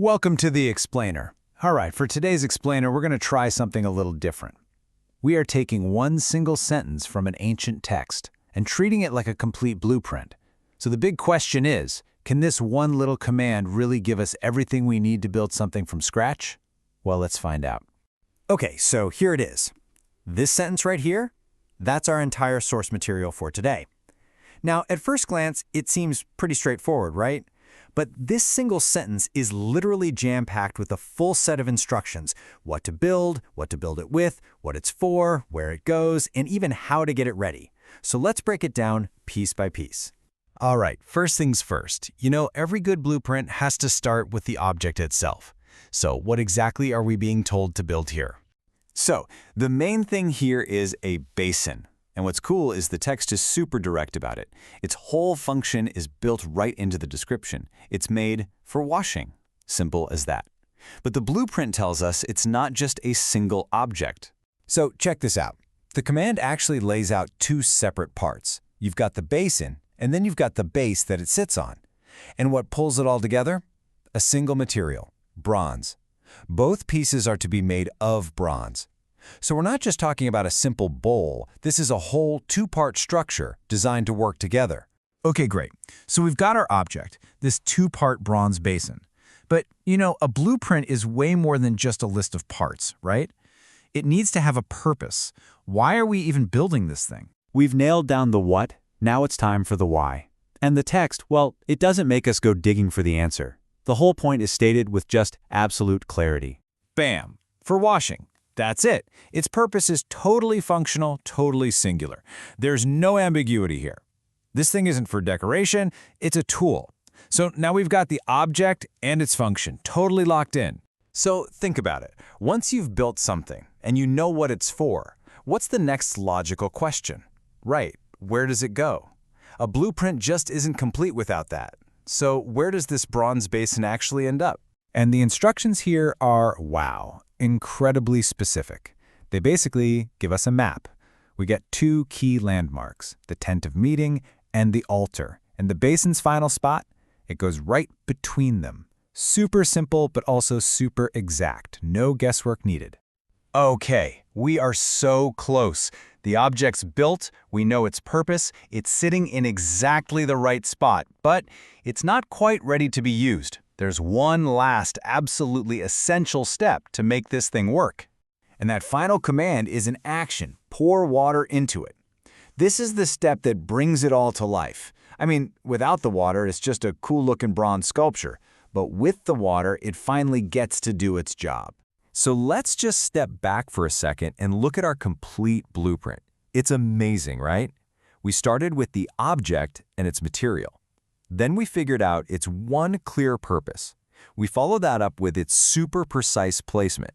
Welcome to the Explainer. All right, for today's Explainer, we're going to try something a little different. We are taking one single sentence from an ancient text and treating it like a complete blueprint. So the big question is, can this one little command really give us everything we need to build something from scratch? Well, let's find out. Okay, so here it is. This sentence right here, that's our entire source material for today. Now, at first glance, it seems pretty straightforward, right? But this single sentence is literally jam-packed with a full set of instructions: what to build it with, what it's for, where it goes, and even how to get it ready. So let's break it down piece by piece. All right, first things first. Every good blueprint has to start with the object itself. So what exactly are we being told to build here? So the main thing here is a basin. And what's cool is the text is super direct about it. Its whole function is built right into the description. It's made for washing. Simple as that. But the blueprint tells us it's not just a single object. So check this out. The command actually lays out two separate parts. You've got the basin, and then you've got the base that it sits on. And what pulls it all together? A single material, bronze. Both pieces are to be made of bronze. So we're not just talking about a simple bowl. This is a whole two-part structure designed to work together. Okay, great. So we've got our object, this two-part bronze basin. But, a blueprint is way more than just a list of parts, right? It needs to have a purpose. Why are we even building this thing? We've nailed down the what, now it's time for the why. And the text, well, it doesn't make us go digging for the answer. The whole point is stated with just absolute clarity. Bam! For washing. That's it. Its purpose is totally functional, totally singular. There's no ambiguity here. This thing isn't for decoration, it's a tool. So now we've got the object and its function totally locked in. So think about it. Once you've built something and you know what it's for, what's the next logical question? Right, where does it go? A blueprint just isn't complete without that. So where does this bronze basin actually end up? And the instructions here are, wow, incredibly specific. They basically give us a map. We get two key landmarks, the tent of meeting and the altar. And the basin's final spot, it goes right between them. Super simple, but also super exact. No guesswork needed. Okay, we are so close. The object's built, we know its purpose, it's sitting in exactly the right spot, but it's not quite ready to be used. There's one last, absolutely essential step to make this thing work. And that final command is an action: pour water into it. This is the step that brings it all to life. I mean, without the water, it's just a cool-looking bronze sculpture. But with the water, it finally gets to do its job. So let's just step back for a second and look at our complete blueprint. It's amazing, right? We started with the object and its material. Then we figured out its one clear purpose. We followed that up with its super precise placement.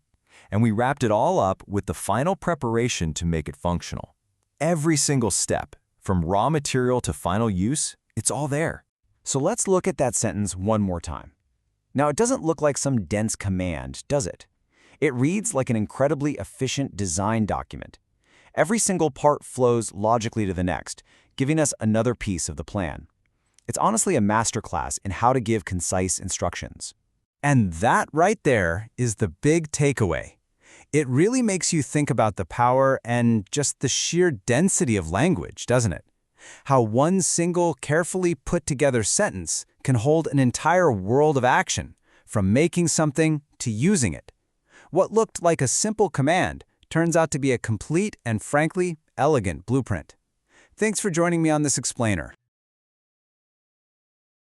And we wrapped it all up with the final preparation to make it functional. Every single step, from raw material to final use, it's all there. So let's look at that sentence one more time. Now, it doesn't look like some dense command, does it? It reads like an incredibly efficient design document. Every single part flows logically to the next, giving us another piece of the plan. It's honestly a masterclass in how to give concise instructions. And that right there is the big takeaway. It really makes you think about the power and just the sheer density of language, doesn't it? How one single, carefully put together sentence can hold an entire world of action, from making something to using it. What looked like a simple command turns out to be a complete and frankly elegant blueprint. Thanks for joining me on this Explainer.